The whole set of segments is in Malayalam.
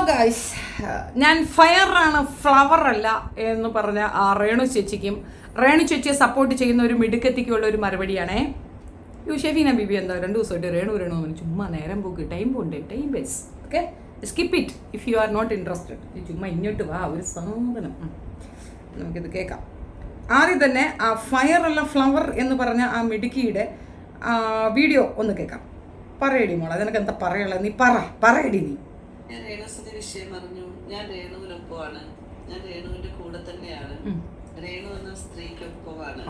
ഗൈസ്, ഞാൻ ഫയറാണ് ഫ്ലവർ അല്ല എന്ന് പറഞ്ഞ ആ രേണു ചേച്ചിയെ സപ്പോർട്ട് ചെയ്യുന്ന ഒരു മിടുക്കത്തിക്കുള്ള ഒരു മറുപടിയാണേ. ഷെഫീന ബിബി എന്താ 2 ദിവസമായിട്ട് രേണു ചുമ്മാ നേരം പോക്ക്, time waste. Okay, skip it if you are not interested. ചുമ്മാ ഇങ്ങോട്ട് വാ, ഒരു സാധനം നമുക്കിത് കേൾക്കാം. ആദ്യം തന്നെ ആ ഫയർ അല്ല ഫ്ലവർ എന്ന് പറഞ്ഞ ആ മിടുക്കിയുടെ വീഡിയോ ഒന്ന് കേൾക്കാം. പറയടി മോളെ, നിനക്ക് എന്താ പറയുള്ളത്? നീ പറയടി. നീ ഞാൻ രേണുസുതി വിഷയം അറിഞ്ഞു. ഞാൻ രേണുവിനൊപ്പമാണ്, ഞാൻ രേണുവിന്റെ കൂടെ തന്നെയാണ്, രേണു എന്ന സ്ത്രീക്കൊപ്പമാണ്.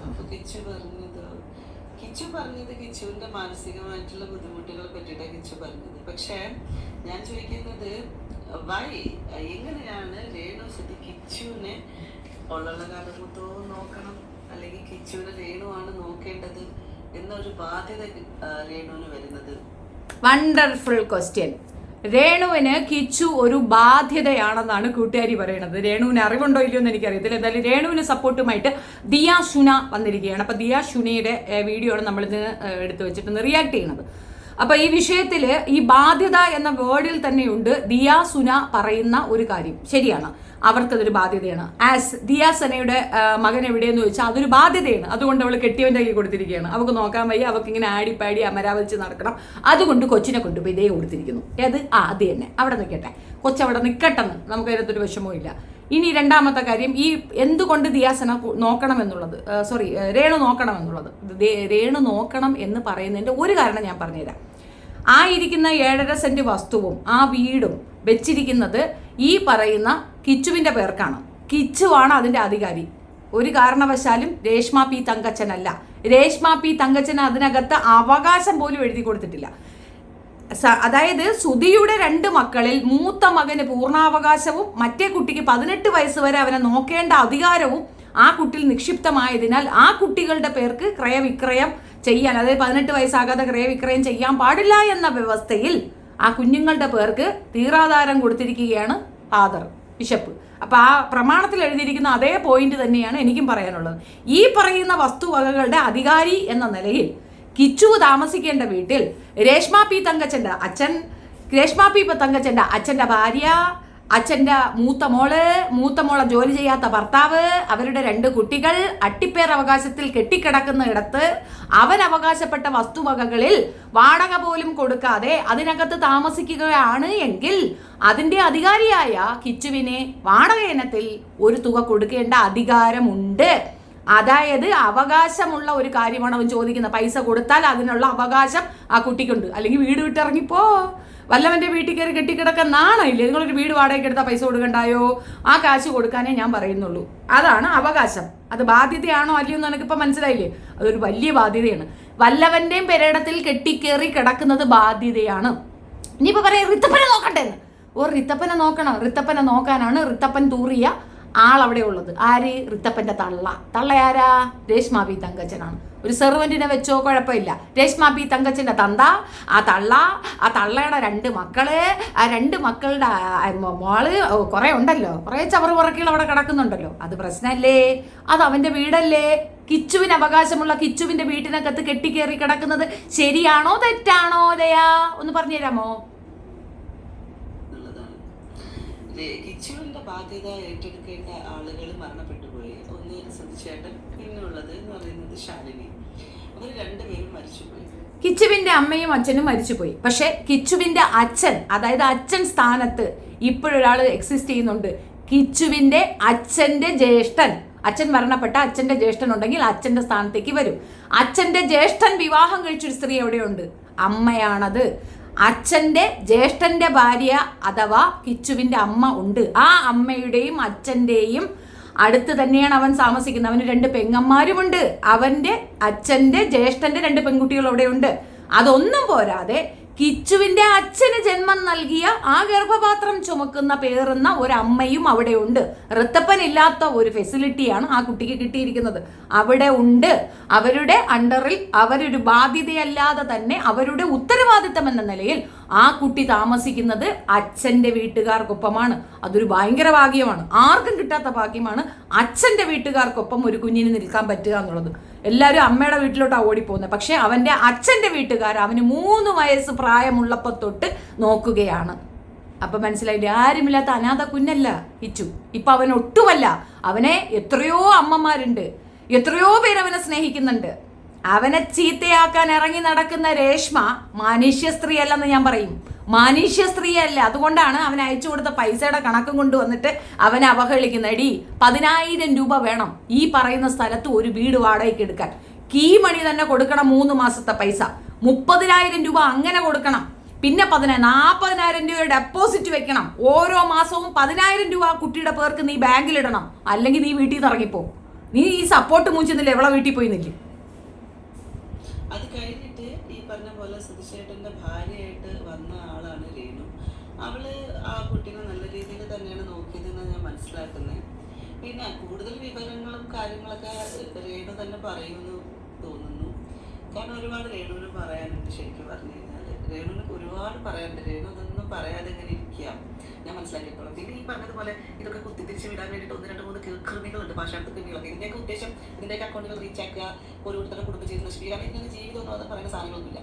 അപ്പൊ കിച്ചു പറഞ്ഞത് കിച്ചുവിന്റെ മാനസികമായിട്ടുള്ള ബുദ്ധിമുട്ടുകളെ പറ്റിയിട്ടാണ് കിച്ചു പറഞ്ഞത്. പക്ഷെ ഞാൻ ചോദിക്കുന്നത് എങ്ങനെയാണ് രേണുസുതി കിച്ചുവിനെ ഉള്ള കാലം മൊത്തവും നോക്കണം, അല്ലെങ്കിൽ കിച്ചുവിനെ രേണുവാണ് നോക്കേണ്ടത് എന്നൊരു ബാധ്യത രേണുവിന് വരുന്നത്? Wonderful question. രേണുവിന് കിച്ചു ഒരു ബാധ്യതയാണെന്നാണ് കൂട്ടുകാരി പറയുന്നത്. രേണുവിന് അറിവുണ്ടോ ഇല്ലയോ എന്ന് എനിക്കറിയത്തില്ല. എന്തായാലും രേണുവിന് സപ്പോർട്ടുമായിട്ട് ദിയ ഷുന വന്നിരിക്കുകയാണ്. അപ്പോൾ ദിയ ഷുനയുടെ വീഡിയോ ആണ് നമ്മളിന്ന് എടുത്തു വെച്ചിട്ട് റിയാക്ട് ചെയ്യുന്നത്. അപ്പോൾ ഈ വിഷയത്തിൽ ഈ ബാധ്യത എന്ന വേർഡിൽ തന്നെയുണ്ട് ദിയ സുന പറയുന്ന ഒരു കാര്യം. ശരിയാണ്, അവർക്കതൊരു ബാധ്യതയാണ്. ആസ് ദിയ സനയുടെ മകൻ എവിടെയെന്ന് ചോദിച്ചാൽ അതൊരു ബാധ്യതയാണ്. അതുകൊണ്ട് അവൾ കെട്ടിയവൻ്റെ കയ്യിൽ കൊടുത്തിരിക്കുകയാണ്. അവൾക്ക് നോക്കാൻ വയ്യ, അവൾക്ക് ഇങ്ങനെ ആടിപ്പാടി അമരാവലിച്ച് നടക്കണം. അതുകൊണ്ട് കൊച്ചിനെ കൊണ്ടുപോയി ഇതേ കൊടുത്തിരിക്കുന്നു. അത് തന്നെ അവിടെ നിൽക്കട്ടെ, കൊച്ചവിടെ നിൽക്കട്ടെന്ന് നമുക്ക് അതിനകത്തൊരു വിഷമവും ഇല്ല. ഇനി രണ്ടാമത്തെ കാര്യം, ഈ എന്തുകൊണ്ട് ദിയാസന നോക്കണമെന്നുള്ളത്, രേണു നോക്കണമെന്നുള്ളത്. രേണു നോക്കണം എന്ന് പറയുന്നതിൻ്റെ ഒരു കാരണം ഞാൻ പറഞ്ഞുതരാം. ആ ഇരിക്കുന്ന 7.5 സെന്റ് വസ്തുവും ആ വീടും വെച്ചിരിക്കുന്നത് ഈ പറയുന്ന കിച്ചുവിൻ്റെ പേർക്കാണ്. കിച്ചുവാണ് അതിൻ്റെ അധികാരി. ഒരു കാരണവശാലും രേഷ്മ പി തങ്കച്ചനല്ല. രേഷ്മ പി തങ്കച്ചന് അതിനകത്ത് അവകാശം പോലും എഴുതി കൊടുത്തിട്ടില്ല. അതായത് സുധിയുടെ 2 മക്കളിൽ മൂത്ത മകന് പൂർണ്ണാവകാശവും മറ്റേ കുട്ടിക്ക് 18 വയസ്സ് വരെ അവനെ നോക്കേണ്ട അധികാരവും ആ കുട്ടിയിൽ നിക്ഷിപ്തമായതിനാൽ ആ കുട്ടികളുടെ പേർക്ക് ക്രയവിക്രയം ചെയ്യാൻ, അതായത് 18 വയസ്സാകാതെ ക്രയവിക്രയം ചെയ്യാൻ പാടില്ല എന്ന വ്യവസ്ഥയിൽ ആ കുഞ്ഞുങ്ങളുടെ പേർക്ക് തീരാധാരം കൊടുത്തിരിക്കുകയാണ് ഫാദർ ബിഷപ്പ്. അപ്പൊ ആ പ്രമാണത്തിൽ എഴുതിയിരിക്കുന്ന അതേ പോയിന്റ് തന്നെയാണ് എനിക്കും പറയാനുള്ളത്. ഈ പറയുന്ന വസ്തുവകകളുടെ അധികാരി എന്ന നിലയിൽ കിച്ചു താമസിക്കേണ്ട വീട്ടിൽ രേഷ്മ പി തങ്കച്ചന്റെ അച്ഛന്റെ ഭാര്യ, അച്ഛൻ്റെ മൂത്ത മോളെ ജോലി ചെയ്യാത്ത ഭർത്താവ്, അവരുടെ 2 കുട്ടികൾ അട്ടിപ്പേർ അവകാശത്തിൽ കെട്ടിക്കിടക്കുന്നിടത്ത് അവൻ അവകാശപ്പെട്ട വസ്തുവകകളിൽ വാടക പോലും കൊടുക്കാതെ അതിനകത്ത് താമസിക്കുകയാണ് എങ്കിൽ അതിൻ്റെ അധികാരിയായ കിച്ചുവിനെ വാടക ഇനത്തിൽ ഒരു തുക കൊടുക്കേണ്ട അധികാരമുണ്ട്. അതായത് അവകാശമുള്ള ഒരു കാര്യമാണ് അവൻ ചോദിക്കുന്നത്. പൈസ കൊടുത്താൽ അതിനുള്ള അവകാശം ആ കുട്ടിക്കുണ്ട്. അല്ലെങ്കിൽ വീട് വിട്ടിറങ്ങിപ്പോ, വല്ലവൻ്റെ വീട്ടിൽ കയറി കെട്ടിക്കിടക്കുന്നാണോ ഇല്ലേ? നിങ്ങളൊരു വീട് വാടകയ്ക്ക് എടുത്താൽ പൈസ കൊടുക്കണ്ടായോ? ആ കാശ് കൊടുക്കാനേ ഞാൻ പറയുന്നുള്ളൂ. അതാണ് അവകാശം. അത് ബാധ്യതയാണോ അല്ലയോ എന്ന് എനിക്കിപ്പോൾ മനസ്സിലായില്ലേ? അതൊരു വലിയ ബാധ്യതയാണ്. വല്ലവൻ്റെയും പെരേടത്തിൽ കെട്ടിക്കേറി കിടക്കുന്നത് ബാധ്യതയാണ്. ഇനിയിപ്പോൾ പറയാം റിത്തപ്പനെ നോക്കട്ടെ എന്ന്. റിത്തപ്പനെ നോക്കണം. റിത്തപ്പനെ നോക്കാനാണ് റിത്തപ്പൻ തൂറിയ ആളവിടെ ഉള്ളത്. ആര്? റിത്തപ്പൻ്റെ തള്ള ആരാ? രേഷ്മ പി തങ്കച്ചനാണ്. ഒരു സെർവൻറ്റിനെ വെച്ചോ കുഴപ്പമില്ല. രേഷ്മ പി തങ്കച്ചൻ്റെ തന്ത, ആ തള്ളയുടെ 2 മക്കള്, ആ 2 മക്കളുടെ മോള്, കുറേ ഉണ്ടല്ലോ, കുറേ ചവറ് പുറക്കികൾ അവിടെ കിടക്കുന്നുണ്ടല്ലോ. അത് പ്രശ്നമല്ലേ? അത് അവൻ്റെ വീടല്ലേ? കിച്ചുവിന് അവകാശമുള്ള കിച്ചുവിൻ്റെ വീട്ടിനകത്ത് കെട്ടിക്കേറി കിടക്കുന്നത് ശരിയാണോ തെറ്റാണോ? ദയാ ഒന്ന് പറഞ്ഞു തരാമോ? കിച്ചുവിന്റെ ബാധ്യത ഏറ്റെടുക്കേണ്ട ആളുകൾ മരണപ്പെട്ടു പോയി. ഒന്ന് ശ്രദ്ധിച്ചേട്ടൻ, പിന്നുള്ളത് എന്ന് പറയുന്നത് ശാലിനി. അവർ 2 പേരും മരിച്ചുപോയി. കിച്ചുവിന്റെ അമ്മയും അച്ഛനും മരിച്ചുപോയി. പക്ഷെ കിച്ചുവിന്റെ അച്ഛൻ, അതായത് അച്ഛൻ സ്ഥാനത്ത് ഇപ്പോഴൊരാൾ എക്സിസ്റ്റ് ചെയ്യുന്നുണ്ട്. കിച്ചുവിന്റെ അച്ഛന്റെ ജ്യേഷ്ഠൻ, അച്ഛൻ മരണപ്പെട്ട അച്ഛന്റെ ജ്യേഷ്ഠൻ ഉണ്ടെങ്കിൽ അച്ഛന്റെ സ്ഥാനത്തേക്ക് വരും. അച്ഛന്റെ ജ്യേഷ്ഠൻ വിവാഹം കഴിച്ചൊരു സ്ത്രീ എവിടെയുണ്ട്? അമ്മയാണത്. അച്ഛൻ്റെ ജ്യേഷ്ഠൻ്റെ ഭാര്യ അഥവാ കിച്ചുവിൻ്റെ അമ്മ ഉണ്ട്. ആ അമ്മയുടെയും അച്ഛൻ്റെയും അടുത്ത് തന്നെയാണ് അവൻ താമസിക്കുന്നത്. അവന് 2 പെങ്ങന്മാരുമുണ്ട്. അവൻ്റെ അച്ഛൻ്റെ ജ്യേഷ്ഠൻ്റെ 2 പെൺകുട്ടികൾ അവിടെയുണ്ട്. അതൊന്നും പോരാതെ കിച്ചുവിൻ്റെ അച്ഛന് ജന്മം നൽകിയ ആ ഗർഭപാത്രം ചുമക്കുന്ന പേറുന്ന ഒരമ്മയും അവിടെ ഉണ്ട്. റിത്തപ്പനില്ലാത്ത ഒരു ഫെസിലിറ്റിയാണ് ആ കുട്ടിക്ക് കിട്ടിയിരിക്കുന്നത്. അവിടെ ഉണ്ട്. അവരുടെ അണ്ടറിൽ അവരൊരു ബാധ്യതയല്ലാതെ തന്നെ അവരുടെ ഉത്തരവാദിത്തം എന്ന നിലയിൽ ആ കുട്ടി താമസിക്കുന്നത് അച്ഛൻ്റെ വീട്ടുകാർക്കൊപ്പമാണ്. അതൊരു ഭയങ്കര ഭാഗ്യമാണ്. ആർക്കും കിട്ടാത്ത ഭാഗ്യമാണ് അച്ഛൻ്റെ വീട്ടുകാർക്കൊപ്പം ഒരു കുഞ്ഞിന് നിൽക്കാൻ പറ്റുക എന്നുള്ളത്. എല്ലാവരും അമ്മയുടെ വീട്ടിലോട്ടാണ് ഓടിപ്പോകുന്നത്. പക്ഷെ അവൻ്റെ അച്ഛൻ്റെ വീട്ടുകാർ അവന് 3 വയസ്സ് പ്രായമുള്ളപ്പോൾ തൊട്ട് നോക്കുകയാണ്. അപ്പൊ മനസ്സിലായില്ലേ, ആരുമില്ലാത്ത അനാഥ കുഞ്ഞല്ല കിച്ചു. ഇപ്പൊ അവൻ ഒട്ടുമല്ല, അവനെ എത്രയോ അമ്മമാരുണ്ട്, എത്രയോ പേര് അവനെ സ്നേഹിക്കുന്നുണ്ട്. അവനെ ചീത്തയാക്കാൻ ഇറങ്ങി നടക്കുന്ന രേഷ്മ മനുഷ്യ സ്ത്രീ അല്ലെന്ന് ഞാൻ പറയും, മനുഷ്യ സ്ത്രീയല്ല. അതുകൊണ്ടാണ് അവൻ അയച്ചു കൊടുത്ത പൈസയുടെ കണക്കും കൊണ്ടുവന്നിട്ട് അവനെ അവഹേളിക്കുന്ന. എടി 10,000 രൂപ വേണം ഈ പറയുന്ന സ്ഥലത്ത് ഒരു വീട് വാടകയ്ക്ക് എടുക്കാൻ. കീ മണി തന്നെ കൊടുക്കണം 3 മാസത്തെ പൈസ, 30,000 രൂപ അങ്ങനെ കൊടുക്കണം. പിന്നെ 40,000 രൂപ ഡെപ്പോസിറ്റ് വെക്കണം. ഓരോ മാസവും 10,000 രൂപ ആ കുട്ടിയുടെ പേർക്ക് നീ ബാങ്കിലിടണം, അല്ലെങ്കിൽ നീ വീട്ടിൽ നിന്ന് ഇറങ്ങിപ്പോ. നീ ഈ സപ്പോർട്ട് മൂച്ചുന്നില്ല, എവിടെ വീട്ടിൽ പോയി നിൽക്കും. അത് കഴിഞ്ഞിട്ട് ഈ പറഞ്ഞ പോലെ സുധിച്ചേട്ടന്റെ ഭാര്യയായിട്ട് വന്ന ആളാണ് രേണു. അവള് ആ കുട്ടീനെ നല്ല രീതിയിൽ തന്നെയാണ് നോക്കിയതെന്ന് ഞാൻ മനസ്സിലാക്കുന്നത്. പിന്നെ കൂടുതൽ വിവരങ്ങളും കാര്യങ്ങളൊക്കെ രേണു തന്നെ പറയുമെന്ന് തോന്നുന്നു. കാരണം ഒരുപാട് രേണുവിന് പറയാനുണ്ട്. ശരിക്കും പറഞ്ഞു കഴിഞ്ഞാൽ രേണുവിന് ഒരുപാട് പറയാനുണ്ട്. രേണു അതൊന്നും പറയാതെ ഇങ്ങനെ ഇരിക്കാം, ഞാൻ മനസ്സിലാക്കിയിട്ടുള്ളൂ. പിന്നെ ഈ പറഞ്ഞതുപോലെ ഇതൊക്കെ കുത്തിത്തിരിച്ച് വിടാൻ വേണ്ടിയിട്ട് 1-2-3 കൃമികളുണ്ട്, ഭാഷാർത്ഥ കൃമികളൊക്കെ. ഇതിന്റെയൊക്കെ ഉദ്ദേശം ഇതിന്റെയൊക്കെ അക്കൗണ്ടുകൾ റീച്ച് ആക്കുക, ഓരോരുത്തരുടെ കുടുംബജീവിതം നശിപ്പിക്കുക. ഇങ്ങനെ ജീവിതമൊന്നും അത് പറയുന്ന സാധനങ്ങളൊന്നുമില്ല.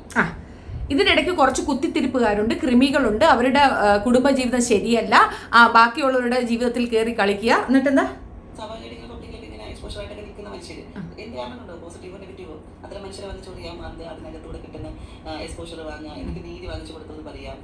ഇതിനിടയ്ക്ക് കുറച്ച് കുത്തിത്തിരിപ്പുകാരുണ്ട്, കൃമികളുണ്ട്, അവരുടെ കുടുംബജീവിതം ശരിയല്ല, ബാക്കിയുള്ളവരുടെ ജീവിതത്തിൽ കയറി കളിക്കുക. എന്നിട്ടെന്താ സ്വാഭാവികമായിട്ട് ഇങ്ങനെ പബ്ലിക്കായിട്ട് ഇങ്ങനെ എക്സ്പോഷർ ആയിട്ടൊക്കെ നിൽക്കുന്ന മനുഷ്യര് എന്ത് കാരണമുണ്ടോ, പോസിറ്റീവോ നെഗറ്റീവോ, അത്തരം മനുഷ്യരെ വന്ന് ചോദിക്കാം, അതിനകത്തൂടെ കിട്ടുന്ന എക്സ്പോഷർ വാങ്ങുക, എനിക്ക് നീതി വാങ്ങിച്ചു കൊടുത്തെന്ന് പറയാം.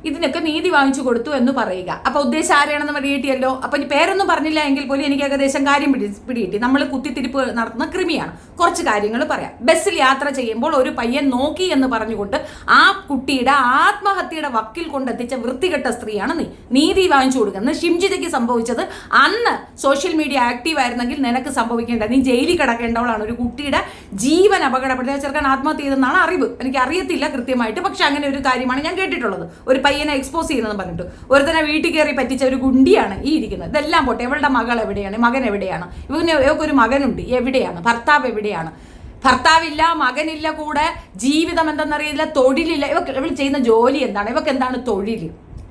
ഇതിനൊക്കെ നീതി വാങ്ങിച്ചു കൊടുത്തു എന്ന് പറയുക. അപ്പൊ ഉദ്ദേശം ആരെയാണെന്ന് പിടികിട്ടിയല്ലോ. അപ്പൊ ഇനി പേരൊന്നും പറഞ്ഞില്ല എങ്കിൽ പോലും എനിക്ക് ഏകദേശം കാര്യം പിടികിട്ടി. നമ്മൾ കുത്തിത്തിരിപ്പ് നടത്തുന്ന കൃമിയാണ്. കുറച്ച് കാര്യങ്ങൾ പറയാം. ബസ്സിൽ യാത്ര ചെയ്യുമ്പോൾ ഒരു പയ്യൻ നോക്കി എന്ന് പറഞ്ഞുകൊണ്ട് ആ കുട്ടിയുടെ ആത്മഹത്യയുടെ വക്കിൽ കൊണ്ടെത്തിച്ച വൃത്തികെട്ട സ്ത്രീയാണ് നീ. നീതി വാങ്ങിച്ചു കൊടുക്കുന്നത് ഷിംജിതയ്ക്ക് സംഭവിച്ചത് അന്ന് സോഷ്യൽ മീഡിയ ആക്റ്റീവ് ആയിരുന്നെങ്കിൽ നിനക്ക് സംഭവിക്കേണ്ട, നീ ജയിലിൽ കിടക്കേണ്ടവളാണ്. ഒരു കുട്ടിയുടെ ജീവൻ അപകടപ്പെടുത്തിയ ചെറുക്കൻ ആത്മഹത്യ ചെയ്തെന്നാണ് അറിവ്. എനിക്ക് അറിയത്തില്ല കൃത്യമായിട്ട്, പക്ഷെ അങ്ങനെ ഒരു കാര്യമാണ് ഞാൻ കേട്ടിട്ടുള്ളത്. ഒരു പയ്യനെ എക്സ്പോസ് ചെയ്യുന്നതെന്ന് പറഞ്ഞിട്ട് ഒരുത്തനെ വീട്ടിൽ കയറി പറ്റിച്ച ഒരു ഗുണ്ടിയാണ് ഈ ഇരിക്കുന്നത്. ഇതെല്ലാം പോട്ടെ, ഇവളുടെ മകൾ എവിടെയാണ്, മകൻ എവിടെയാണ്, ഇവക്കൊരു മകനുണ്ട്, എവിടെയാണ് ഭർത്താവ്, എവിടെയാണ് ഭർത്താവില്ല, മകനില്ല, കൂടെ ജീവിതം എന്തെന്നറിയില്ല, തൊഴിലില്ല. ഇവൾ ചെയ്യുന്ന ജോലി എന്താണ്, ഇവക്ക് എന്താണ് തൊഴിൽ?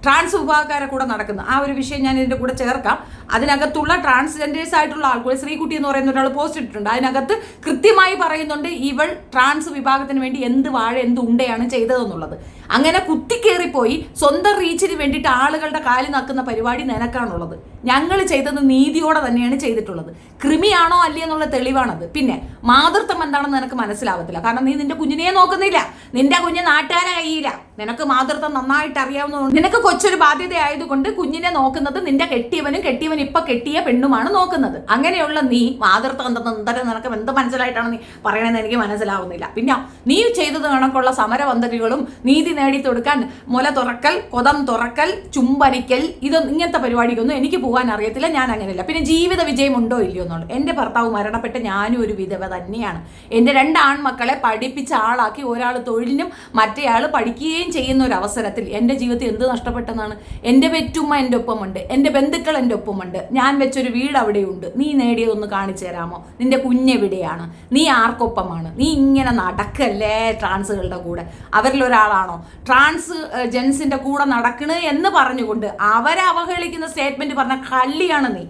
ട്രാൻസ് വിഭാഗക്കാരെ കൂടെ നടക്കുന്നു. ആ ഒരു വിഷയം ഞാൻ ഇതിൻ്റെ കൂടെ ചേർക്കാം. അതിനകത്തുള്ള ട്രാൻസ്ജെൻഡേഴ്സ് ആയിട്ടുള്ള ആൾക്കാർ, ശ്രീകുട്ടി എന്ന് പറയുന്ന ഒരാൾ പോസ്റ്റ് ഇട്ടിട്ടുണ്ട്. അതിനകത്ത് കൃത്യമായി പറയുന്നുണ്ട് ഇവൾ ട്രാൻസ് വിഭാഗത്തിന് വേണ്ടി എന്ത് ഉണ്ടയാണ് ചെയ്തതെന്നുള്ളത്. അങ്ങനെ കുത്തിക്കേറിപ്പോയി സ്വന്തം റീച്ചിന് വേണ്ടിയിട്ട് ആളുകളുടെ കാലി നക്കുന്ന പരിപാടി നിനക്കാണുള്ളത്. ഞങ്ങൾ ചെയ്തത് നീതിയോടെ തന്നെയാണ് ചെയ്തിട്ടുള്ളത്. കൃമിയാണോ അല്ലേ എന്നുള്ള തെളിവാണത്. പിന്നെ മാതൃത്വം എന്താണെന്ന് നിനക്ക് മനസ്സിലാവത്തില്ല. കാരണം നീ നിന്റെ കുഞ്ഞിനെ നോക്കുന്നില്ല, നിന്റെ കുഞ്ഞ് നാട്ടുകാരെ കയ്യില്ല. നിനക്ക് മാതൃത്വം നന്നായിട്ട് അറിയാവുന്നതുകൊണ്ട് നിനക്ക് കൊച്ചൊരു ബാധ്യത ആയതുകൊണ്ട് കുഞ്ഞിനെ നോക്കുന്നത് നിന്റെ കെട്ടിയവൻ ഇപ്പൊ കെട്ടിയ പെണ്ണുമാണ് നോക്കുന്നത്. അങ്ങനെയുള്ള നീ മാതൃത്വം എന്തെന്ന് നിനക്ക് എന്ത് മനസ്സിലായിട്ടാണ് നീ പറയണമെന്ന് എനിക്ക് മനസ്സിലാവുന്നില്ല. പിന്നെ നീ ചെയ്തത് കണക്കുള്ള സമരപന്തലുകളും നീതി നേടിത്തൊടുക്കാൻ മുല തുറക്കൽ, കൊതം തുറക്കൽ, ചുംബനിക്കൽ, ഇങ്ങനത്തെ പരിപാടിക്കൊന്നും എനിക്ക് പോകാൻ അറിയത്തില്ല. ഞാൻ അങ്ങനെയല്ല. പിന്നെ ജീവിത വിജയം ഉണ്ടോ ഇല്ലയോ എന്നുള്ളത്. എൻ്റെ ഭർത്താവ് മരണപ്പെട്ട് ഞാനും ഒരു വിധവ തന്നെയാണ്. എൻ്റെ 2 ആൺമക്കളെ പഠിപ്പിച്ച ആളാക്കി ഒരാൾ തൊഴിലിനും മറ്റേയാൾ പഠിക്കുകയും ചെയ്യുന്ന ഒരു അവസരത്തിൽ എൻ്റെ ജീവിതത്തിൽ എന്ത് നഷ്ടപ്പെട്ടെന്നാണ്. എൻ്റെ പെറ്റുമ്മ എൻ്റെ ഒപ്പമുണ്ട്, എൻ്റെ ബന്ധുക്കൾ എൻ്റെ ഒപ്പമുണ്ട്, ഞാൻ വെച്ചൊരു വീട് അവിടെയുണ്ട്. നീ നേടിയതൊന്ന് കാണിച്ചു തരാമോ? നിന്റെ കുഞ്ഞെവിടെയാണ്? നീ ആർക്കൊപ്പമാണ്? നീ ഇങ്ങനെ നടക്കല്ലേ ട്രാൻസുകളുടെ കൂടെ? അവരിലൊരാളാണോ ട്രാൻസ് ജെൻസിന്റെ കൂടെ നടക്കണ് എന്ന് പറഞ്ഞുകൊണ്ട് അവരെ അവഹേളിക്കുന്ന സ്റ്റേറ്റ്മെന്റ് പറഞ്ഞ കള്ളിയാണ് നീ.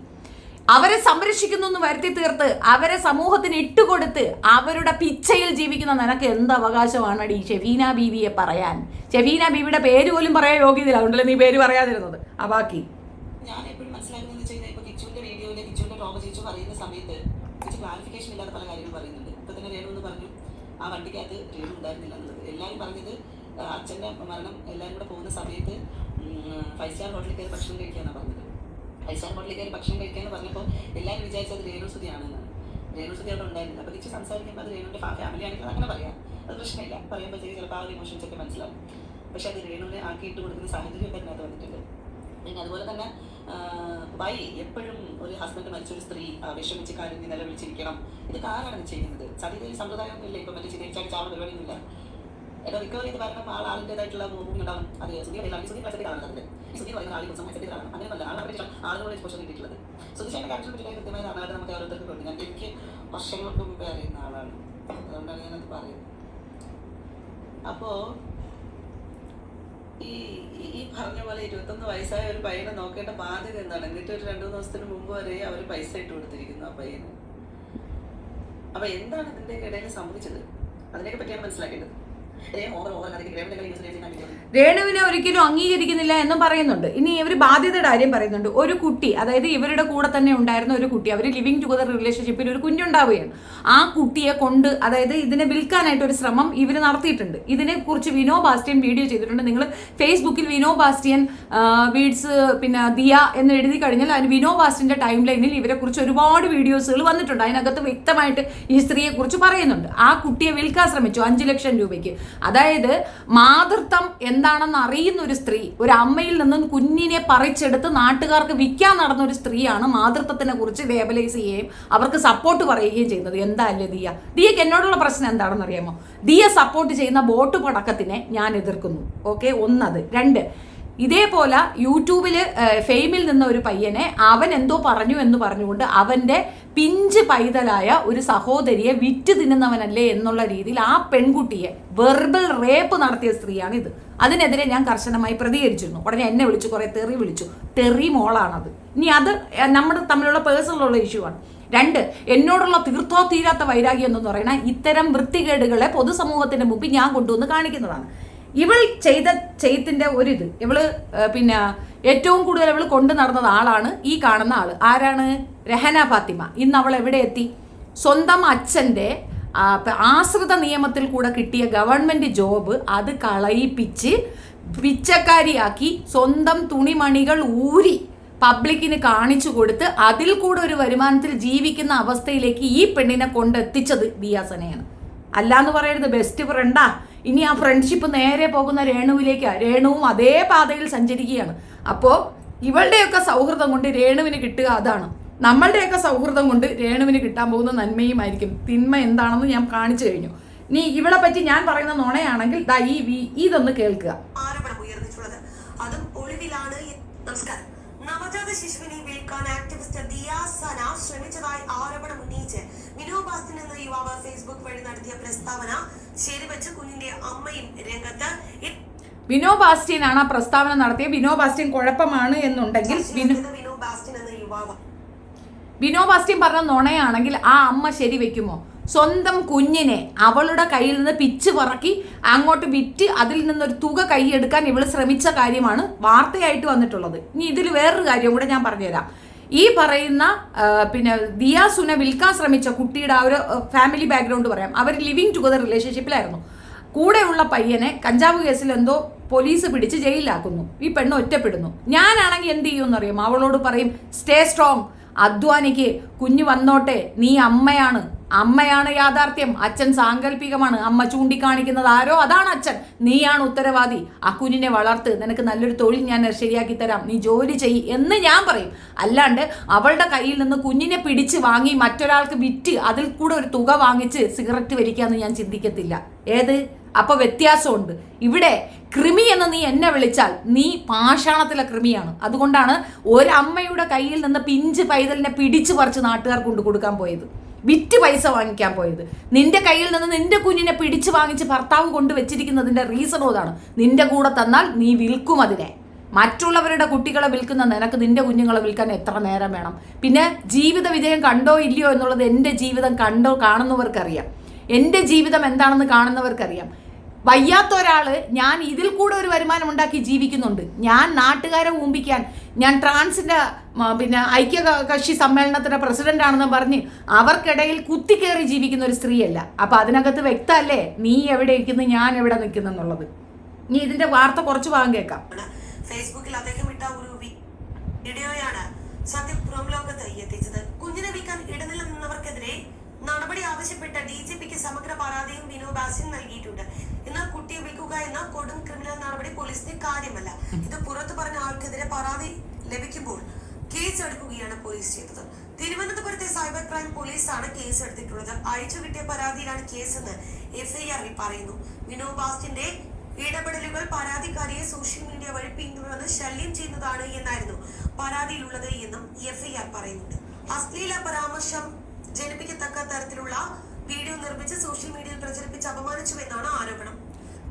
അവരെ സംരക്ഷിക്കുന്നു എന്ന് വരുത്തി തീർത്ത് അവരെ സമൂഹത്തിന് ഇട്ടുകൊടുത്ത് അവരുടെ പിച്ചയിൽ ജീവിക്കുന്ന നിനക്ക് എന്ത് അവകാശമാണ് ഈ ഷെഫീന ബീവിയെ പറയാൻ? ഷെഫീന ബീവിയുടെ പേര് പോലും പറയാൻ യോഗ്യതയില്ല. അതുകൊണ്ടല്ലേ നീ പേര് പറയാതിരുന്നത്. ആ ബാക്കി ഞാൻ എപ്പോഴും മനസ്സിലാക്കുന്നത് ഇപ്പൊ കിച്ചുവിന്റെ വീഡിയോയില് കിച്ചുവിന്റെ ടോമ ചേച്ചി പറയുന്ന സമയത്ത് ക്ലാരിഫിക്കേഷൻ ഇല്ലാത്ത പല കാര്യങ്ങൾ പറയുന്നുണ്ട്. ഇപ്പൊ തന്നെ രേണു എന്ന് പറഞ്ഞു ആ വണ്ടിക്കകത്ത് രേണു ഉണ്ടായിരുന്നില്ല എന്നുള്ളത്. എല്ലാവരും പറഞ്ഞത് അച്ഛൻ്റെ മരണം എല്ലാവരും കൂടെ പോകുന്ന സമയത്ത് 5 സ്റ്റാർ ഹോട്ടലിൽ കയറി ഭക്ഷണം കഴിക്കാന്നാണ് പറഞ്ഞത്. 5 സ്റ്റാർ ഹോട്ടലിൽ കയറി ഭക്ഷണം കഴിക്കാന്ന് പറഞ്ഞപ്പോൾ എല്ലാവരും വിചാരിച്ചത് രേണുസുതിയാണെന്നാണ്. രേണുസുതി അവിടെ ഉണ്ടായിരുന്നില്ല. അപ്പോൾ തിരിച്ച് സംസാരിക്കുമ്പോൾ അത് രേണുവിൻ്റെ ഫാമിലി ആണെങ്കിൽ അങ്ങനെ പറയാം, അത് പ്രശ്നമില്ല. പറയുമ്പോഴത്തേക്ക് ചിലപ്പോൾ ആ ഒരു ഇമോഷൻസ് ഒക്കെ മനസ്സിലാവും. പക്ഷെ അത് രേണുവിനെ ആക്കിയിട്ട് കൊടുക്കുന്ന സാഹചര്യം അതിനകത്ത് വന്നിട്ടുണ്ട്. പിന്നെ അതുപോലെ തന്നെ വൈ എപ്പോഴും ഒരു ഹസ്ബൻഡ് മരിച്ചൊരു സ്ത്രീ വിഷമിച്ച് കാര്യം നിലവിളിച്ചിരിക്കണം? ഇത് ആരാണ് ചെയ്യുന്നത്? സതിയുടെ സമ്പ്രദായമൊന്നും ഇല്ല. ഇപ്പം മറ്റേ ചിരിച്ചാൽ ചാവണ പരിപാടിയൊന്നുമില്ല. ഏതോ റിക്കവർ ചെയ്ത് വരണം ആളിൻ്റെതായിട്ടുള്ള മൂവ്മെന്റ് ഉണ്ടാവും. അത് സുധി സുധി പ്രസക്തി കാണുന്നത് സുധി പറയുന്ന ആളുകൾ സംബന്ധിച്ച് കാണണം. അങ്ങനെയല്ല ആളുടെ ആളുകളെ എക്സ്പോഷർ കിട്ടിയിട്ടുള്ളത്. സുധിച്ചേൻ്റെ കാര്യത്തിൽ പറ്റി കൃത്യമായി കാണാതെ നമുക്ക് ഓരോരുത്തർക്കും ഉണ്ട്. ഞാൻ എനിക്ക് വർഷങ്ങൾക്ക് മുമ്പേ അറിയുന്ന ആളാണ്, അതുകൊണ്ടാണ് ഞാനത് പറയുന്നത്. അപ്പോൾ ഈ പറഞ്ഞ പോലെ 21 വയസ്സായ ഒരു പയ്യനെ നോക്കേണ്ട ബാധ്യത എന്താണ്? എന്നിട്ട് ഒരു 2-3 ദിവസത്തിന് മുമ്പ് വരെ അവർ പൈസ ഇട്ട് കൊടുത്തിരിക്കുന്നു ആ പയ്യന്. അപ്പൊ എന്താണ് ഇതിന്റെ ഇടയിൽ സംഭവിച്ചത്? അതിനെയൊക്കെ പറ്റിയാണ് മനസ്സിലാക്കേണ്ടത്. രേണു ഓവർ അല്ലെങ്കിൽ രേണുവിനെ യൂസ് ചെയ്യുന്ന രേണുവിനെ ഒരിക്കലും അംഗീകരിക്കുന്നില്ല എന്നും പറയുന്നുണ്ട്. ഇനി ഇവർ ബാധ്യതയുടെ കാര്യം പറയുന്നുണ്ട്. ഒരു കുട്ടി, അതായത് ഇവരുടെ കൂടെ തന്നെ ഉണ്ടായിരുന്ന ഒരു കുട്ടി, അവർ ലിവിങ് ടുഗദർ റിലേഷൻഷിപ്പിൽ ഒരു കുഞ്ഞുണ്ടാവുകയാണ്. ആ കുട്ടിയെ കൊണ്ട്, അതായത് ഇതിനെ വിൽക്കാനായിട്ട് ഒരു ശ്രമം ഇവർ നടത്തിയിട്ടുണ്ട്. ഇതിനെക്കുറിച്ച് വിനോ ബാസ്റ്റിയൻ വീഡിയോ ചെയ്തിട്ടുണ്ട്. നിങ്ങൾ ഫേസ്ബുക്കിൽ വിനോ ബാസ്റ്റിയൻ വീഡ്സ് പിന്നെ ദിയ എന്ന് എഴുതി കഴിഞ്ഞാൽ അതിന് വിനോ ബാസ്റ്റിന്റെ ടൈം ലൈനിൽ ഇവരെക്കുറിച്ച് ഒരുപാട് വീഡിയോസുകൾ വന്നിട്ടുണ്ട്. അതിനകത്ത് വ്യക്തമായിട്ട് ഈ സ്ത്രീയെക്കുറിച്ച് പറയുന്നുണ്ട്. ആ കുട്ടിയെ വിൽക്കാൻ ശ്രമിച്ചു 5 ലക്ഷം രൂപയ്ക്ക്. അതായത് മാതൃത്വം എന്താണെന്ന് അറിയുന്ന ഒരു സ്ത്രീ, ഒരു അമ്മയിൽ നിന്നും കുഞ്ഞിനെ പറിച്ചെടുത്ത് നാട്ടുകാർക്ക് വിൽക്കാൻ നടന്ന ഒരു സ്ത്രീയാണ് മാതൃത്വത്തിനെ കുറിച്ച് ലേബലൈസ് ചെയ്യുകയും അവർക്ക് സപ്പോർട്ട് പറയുകയും ചെയ്യുന്നത്. എന്താ അല്ലേ ദിയക്ക് എന്നോടുള്ള പ്രശ്നം എന്താണെന്ന് അറിയാമോ? ദിയ സപ്പോർട്ട് ചെയ്യുന്ന ബോട്ട് പടക്കത്തിനെ ഞാൻ എതിർക്കുന്നു. ഓക്കെ, ഒന്നത്. 2, ഇതേപോലെ യൂട്യൂബിൽ ഫെയിമിൽ നിന്ന ഒരു പയ്യനെ അവൻ എന്തോ പറഞ്ഞു എന്ന് പറഞ്ഞുകൊണ്ട് അവൻ്റെ പിഞ്ച് പൈതലായ ഒരു സഹോദരിയെ വിറ്റ് തിന്നുന്നവനല്ലേ എന്നുള്ള രീതിയിൽ ആ പെൺകുട്ടിയെ വെർബൽ റേപ്പ് നടത്തിയ സ്ത്രീയാണ് ഇത്. അതിനെതിരെ ഞാൻ കർശനമായി പ്രതികരിച്ചിരുന്നു. ഉടനെ എന്നെ വിളിച്ചു, കുറേ തെറി വിളിച്ചു. തെറി മോളാണത്. ഇനി അത് നമ്മുടെ തമ്മിലുള്ള പേഴ്സണലുള്ള ഇഷ്യൂ ആണ്. 2, എന്നോടുള്ള തീർത്തോ തീരാത്ത വൈരാഗ്യം എന്ന് പറയുന്ന ഇത്തരം വൃത്തികേടുകളെ പൊതുസമൂഹത്തിന്റെ മുമ്പിൽ ഞാൻ കൊണ്ടുവന്ന് കാണിക്കുന്നതാണ്. ഇവൾ ചെയ്തതിന്റെ ഒരിത്, ഇവള് പിന്നെ ഏറ്റവും കൂടുതൽ ഇവൾ കൊണ്ടു നടന്നത് ആളാണ് ഈ കാണുന്ന ആള്. ആരാണ്? രഹന ഫാത്തിമ. ഇന്ന് അവൾ എവിടെ എത്തി? സ്വന്തം അച്ഛൻ്റെ ആശ്രിത നിയമത്തിൽ കൂടെ കിട്ടിയ ഗവൺമെന്റ് ജോബ് അത് കളയിപ്പിച്ച് പിച്ചക്കാരിയാക്കി സ്വന്തം തുണിമണികൾ ഊരി പബ്ലിക്കിന് കാണിച്ചു കൊടുത്ത് അതിൽ കൂടെ ഒരു വരുമാനത്തിൽ ജീവിക്കുന്ന അവസ്ഥയിലേക്ക് ഈ പെണ്ണിനെ കൊണ്ടെത്തിച്ചത് ദിയാസനയാണ്. അല്ലാന്ന് പറയരുത്. ബെസ്റ്റ് ഫ്രണ്ടാ. ഇനി ആ ഫ്രണ്ട്ഷിപ്പ് നേരെ പോകുന്ന രേണുവിലേക്കാണ്. രേണുവും അതേ പാതയിൽ സഞ്ചരിക്കുകയാണ്. അപ്പോൾ ഇവളുടെയൊക്കെ സൗഹൃദം കൊണ്ട് രേണുവിന് കിട്ടുക അതാണ്. നമ്മളുടെയൊക്കെ സൗഹൃദം കൊണ്ട് രേണുവിന് കിട്ടാൻ പോകുന്ന നന്മയുമായിരിക്കും. തിന്മ എന്താണെന്ന് ഞാൻ കാണിച്ചു കഴിഞ്ഞു. ഇനി ഇവളെ പറ്റി ഞാൻ പറയുന്ന നുണയാണെങ്കിൽ ഇതൊന്ന് കേൾക്കുക. ആരോപണം ഉയർന്നിട്ടുള്ളത് അതും ഒളിവിലാണ്. നമസ്കാരം. നവജാത ശിശുവിനെ വിൽക്കാൻ ആക്ടിവിസ്റ്റ് ദിയാസന ശ്രമിച്ചതായി ആരോപണം ഉന്നയിച്ച് വിനോ ബാസ്റ്റിൻ എന്ന യുവാവ് ഫേസ്ബുക്ക് വഴി നടത്തിയ പ്രസ്താവന ശരിവെച്ച് കുഞ്ഞിന്റെ അമ്മയും രംഗത്ത്. വിനോ ബാസ്റ്റിൻ ആണ് ആ പ്രസ്താവന നടത്തിയത്. വിനോ ബാസ്റ്റിൻ കുഴപ്പമാണ് എന്നുണ്ടെങ്കിൽ വിനോ ബാസ്റ്റിൻ എന്ന യുവാവ് വിനോ ബാസ്റ്റിൻ പറഞ്ഞ നുണയാണെങ്കിൽ ആ അമ്മ ശരി വെക്കുമോ? സ്വന്തം കുഞ്ഞിനെ അവളുടെ കയ്യിൽ നിന്ന് പിച്ച് പറക്കി അങ്ങോട്ട് വിറ്റ് അതിൽ നിന്നൊരു തുക കൈയെടുക്കാൻ ഇവൾ ശ്രമിച്ച കാര്യമാണ് വാർത്തയായിട്ട് വന്നിട്ടുള്ളത്. ഇനി ഇതിൽ വേറൊരു കാര്യം കൂടെ ഞാൻ പറഞ്ഞുതരാം. ഈ പറയുന്ന പിന്നെ ദിയാസുനെ വിൽക്കാൻ ശ്രമിച്ച കുട്ടിയുടെ ആ ഒരു ഫാമിലി ബാക്ക്ഗ്രൗണ്ട് പറയാം. അവർ ലിവിങ് ടുഗദർ റിലേഷൻഷിപ്പിലായിരുന്നു. കൂടെയുള്ള പയ്യനെ കഞ്ചാവ് കേസിൽ എന്തോ പോലീസ് പിടിച്ച് ജയിലിലാക്കുന്നു. ഈ പെണ്ണ് ഒറ്റപ്പെടുന്നു. ഞാനാണെങ്കിൽ എന്ത് ചെയ്യുമെന്ന് അറിയാം? അവളോട് പറയും, സ്റ്റേ സ്ട്രോങ്, അധ്വാനിക്ക്, കുഞ്ഞ് വന്നോട്ടെ, നീ അമ്മയാണ് യാഥാർത്ഥ്യം, അച്ഛൻ സാങ്കല്പികമാണ്, അമ്മ ചൂണ്ടിക്കാണിക്കുന്നത് ആരോ അതാണ് അച്ഛൻ, നീയാണ് ഉത്തരവാദി, ആ കുഞ്ഞിനെ വളർത്ത്, നിനക്ക് നല്ലൊരു തൊഴിൽ ഞാൻ ശരിയാക്കി തരാം, നീ ജോലി ചെയ്യ് എന്ന് ഞാൻ പറയും. അല്ലാണ്ട് അവളുടെ കയ്യിൽ നിന്ന് കുഞ്ഞിനെ പിടിച്ച് വാങ്ങി മറ്റൊരാൾക്ക് വിറ്റ് അതിൽ കൂടെ ഒരു തുക വാങ്ങിച്ച് സിഗരറ്റ് വലിക്കാമെന്ന് ഞാൻ ചിന്തിക്കത്തില്ല. ഏത്? അപ്പൊ വ്യത്യാസമുണ്ട്. ഇവിടെ കൃമി എന്ന് നീ എന്നെ വിളിച്ചാൽ നീ പാഷാണത്തിലെ കൃമിയാണ്. അതുകൊണ്ടാണ് ഒരമ്മയുടെ കയ്യിൽ നിന്ന് പിഞ്ച് പൈതലിനെ പിടിച്ചു പറിച്ച് നാട്ടുകാർ കൊണ്ടു കൊടുക്കാൻ പോയത്, വിറ്റ് പൈസ വാങ്ങിക്കാൻ പോയത്. നിന്റെ കയ്യിൽ നിന്ന് നിന്റെ കുഞ്ഞിനെ പിടിച്ചു വാങ്ങിച്ച് ഭർത്താവ് കൊണ്ടുവച്ചിരിക്കുന്നതിന്റെ റീസണും അതാണ്. നിന്റെ കൂടെ തന്നാൽ നീ വിൽക്കും അതിനെ. മറ്റുള്ളവരുടെ കുട്ടികളെ വിൽക്കുന്ന നിനക്ക് നിന്റെ കുഞ്ഞുങ്ങളെ വിൽക്കാൻ എത്ര നേരം വേണം? പിന്നെ ജീവിത വിജയം കണ്ടോ ഇല്ലയോ എന്നുള്ളത് എൻ്റെ ജീവിതം കാണുന്നവർക്കറിയാം. എൻ്റെ ജീവിതം എന്താണെന്ന് കാണുന്നവർക്കറിയാം. വയ്യാത്ത ഒരാള് ഞാൻ ഇതിൽ കൂടെ ഒരു വരുമാനം ഉണ്ടാക്കി ജീവിക്കുന്നുണ്ട്. ഞാൻ നാട്ടുകാരെ ഊമ്പിക്കാൻ, ഞാൻ ട്രാൻസിന്റെ പിന്നെ ഐക്യകക്ഷി സമ്മേളനത്തിന്റെ പ്രസിഡന്റ് ആണെന്ന് പറഞ്ഞ് അവർക്കിടയിൽ കുത്തിക്കേറി ജീവിക്കുന്ന ഒരു സ്ത്രീയല്ല. അപ്പൊ അതിനകത്ത് വ്യക്തമല്ലേ നീ എവിടെ ഇരിക്കുന്നു, ഞാൻ എവിടെ നിൽക്കുന്നു എന്നുള്ളത്. നീ ഇതിന്റെ വാർത്ത കുറച്ച് ഭാഗം കേൾക്കാം. ഫേസ്ബുക്കിൽ അദ്ദേഹം ഇട്ട ഒരു വീഡിയോയാണ് സത്യം പുറം ലോകത്ത് എത്തിച്ചത്. കുഞ്ഞിനെ വിൽക്കാൻ ഇടനില നിന്നവർക്കെതിരെ നടപടി ആവശ്യപ്പെട്ട DGPക്ക് സമഗ്ര പരാതിയും വിനോ ബാസ്റ്റിൻ നൽകിയിട്ടുണ്ട്. എന്നാൽ കുട്ടിയെ വിൽക്കുക എന്ന കൊടും ക്രിമിനൽ നടപടി പോലീസിന് കാര്യമല്ല. ഇത് പുറത്തു പറഞ്ഞ ആൾക്കെതിരെ പരാതി ലഭിക്കുമ്പോൾ കേസ് എടുക്കുകയാണ് പോലീസ് ചെയ്തത്. തിരുവനന്തപുരത്തെ സൈബർ ക്രൈം പോലീസാണ് കേസ് എടുത്തിട്ടുള്ളത്. അയച്ചു കിട്ടിയ പരാതിയിലാണ് കേസെന്ന് FIR പറയുന്നു. വിനോ ബാസ്റ്റിന്റെ ഇടപെടലുകൾ പരാതിക്കാരിയെ സോഷ്യൽ മീഡിയ വഴി പിന്തുടർന്ന് ശല്യം ചെയ്യുന്നതാണ് എന്നായിരുന്നു പരാതിയിലുള്ളത് എന്നും FIR പറയുന്നുണ്ട്. അശ്ലീല പരാമർശം ജനിപ്പിക്കത്തക്ക തരത്തിലുള്ള വീഡിയോ നിർമ്മിച്ച് സോഷ്യൽ മീഡിയയിൽ പ്രചരിപ്പിച്ച് അപമാനിച്ചുവെന്നാണ് ആരോപണം.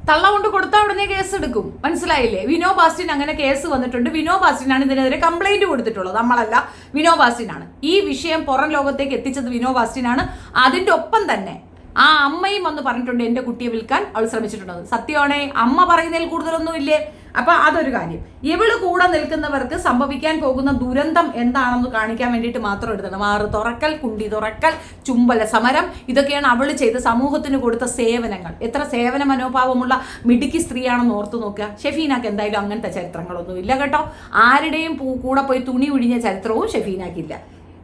തള്ള കൊണ്ട് കൊടുത്ത ഉടനെ കേസ് എടുക്കും. മനസ്സിലായില്ലേ? വിനോ ബാസ്റ്റിൻ അങ്ങനെ കേസ് വന്നിട്ടുണ്ട്. വിനോ ബാസ്റ്റിനാണ് ഇതിനെതിരെ കംപ്ലൈന്റ് കൊടുത്തിട്ടുള്ളത്, നമ്മളല്ല. വിനോ ബാസ്റ്റിനാണ് ഈ വിഷയം പുറം ലോകത്തേക്ക് എത്തിച്ചത്. വിനോ ബാസ്റ്റിനാണ്. അതിന്റെ ഒപ്പം തന്നെ ആ അമ്മയും വന്ന് പറഞ്ഞിട്ടുണ്ട് എൻ്റെ കുട്ടിയെ വിൽക്കാൻ അവൾ ശ്രമിച്ചിട്ടുണ്ടെന്ന്. സത്യമാണേ, അമ്മ പറയുന്നതിൽ കൂടുതലൊന്നും ഇല്ലേ? അപ്പൊ അതൊരു കാര്യം. ഇവള് കൂടെ നിൽക്കുന്നവർക്ക് സംഭവിക്കാൻ പോകുന്ന ദുരന്തം എന്താണെന്ന് കാണിക്കാൻ വേണ്ടിയിട്ട് മാത്രം എടുത്തണം. മാറ് തുറക്കൽ, കുണ്ടി തുറക്കൽ, ചുംബല സമരം, ഇതൊക്കെയാണ് അവള് ചെയ്ത് സമൂഹത്തിന് കൊടുത്ത സേവനങ്ങൾ. എത്ര സേവന മനോഭാവമുള്ള മിടുക്കി സ്ത്രീയാണെന്ന് ഓർത്തു നോക്കുക. ഷെഫീനാക്ക് എന്തായാലും അങ്ങനത്തെ ചരിത്രങ്ങളൊന്നും ഇല്ല കേട്ടോ. ആരുടെയും കൂടെ പോയി തുണി ഒഴിഞ്ഞ ചരിത്രവും ഷെഫീനാക്കില്ല.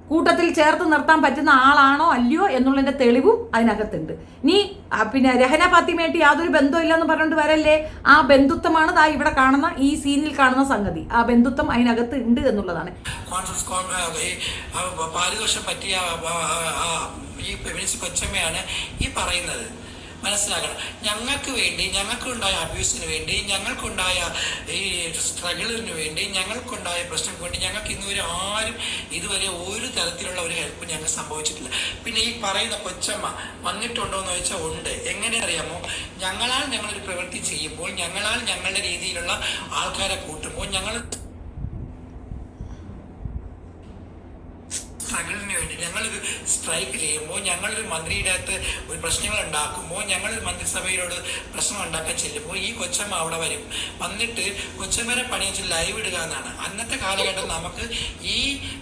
കൂട്ടത്തിൽ ചേർത്ത് നിർത്താൻ പറ്റുന്ന ആളാണോ അല്ലയോ എന്നുള്ളതിന്റെ തെളിവും അതിനകത്തുണ്ട്. നീ പിന്നെ രഹന ഫാത്തിമയായിട്ട് യാതൊരു ബന്ധമില്ലെന്ന് പറഞ്ഞുകൊണ്ട് വരല്ലേ. ആ ബന്ധുത്വമാണ് ദാ ഇവിടെ കാണുന്ന ഈ സീനിൽ കാണുന്ന സംഗതി. ആ ബന്ധുത്വം അതിനകത്ത് ഉണ്ട് എന്നുള്ളതാണ്. പാരിതോഷം പറ്റിയ ഈ ഫെമിനിസ്റ്റ് കൊച്ചമ്മയാണ് ഈ പറയുന്നത്. മനസ്സിലാക്കണം. ഞങ്ങൾക്ക് വേണ്ടി, ഞങ്ങൾക്കുണ്ടായ അബ്യൂസിന് വേണ്ടി, ഞങ്ങൾക്കുണ്ടായ ഈ സ്ട്രഗിളിന് വേണ്ടി, ഞങ്ങൾക്കുണ്ടായ പ്രശ്നങ്ങൾക്ക് വേണ്ടി ഞങ്ങൾക്ക് ഇന്നുവരെ ആരും ഇതുവരെ ഒരു തരത്തിലുള്ള ഒരു ഹെൽപ്പ് ഞങ്ങൾക്ക് സംഭവിച്ചിട്ടില്ല. പിന്നെ ഈ പറയുന്ന കൊച്ചമ്മ വന്നിട്ടുണ്ടോ എന്ന് ചോദിച്ചാൽ ഉണ്ട്. എങ്ങനെ അറിയാമോ? ഞങ്ങളൊരു പ്രവൃത്തി ചെയ്യുമ്പോൾ, ഞങ്ങളുടെ രീതിയിലുള്ള ആൾക്കാരെ കൂട്ടുമ്പോൾ, സ്ട്രഗിളിന് വേണ്ടി ഞങ്ങളൊരു സ്ട്രൈക്ക് ചെയ്യുമ്പോൾ, ഞങ്ങളൊരു മന്ത്രിയുടെ അകത്ത് ഒരു പ്രശ്നങ്ങൾ ഉണ്ടാക്കുമ്പോൾ, ഞങ്ങളൊരു മന്ത്രിസഭയിലോട് പ്രശ്നം ഉണ്ടാക്കാൻ ചെല്ലുമ്പോൾ ഈ കൊച്ചമ്മ അവിടെ വരും. വന്നിട്ട് കൊച്ചമ്മയുടെ പണി വെച്ച് ലൈവ് ഇടുക എന്നാണ്. അന്നത്തെ കാലഘട്ടം നമുക്ക് ഈ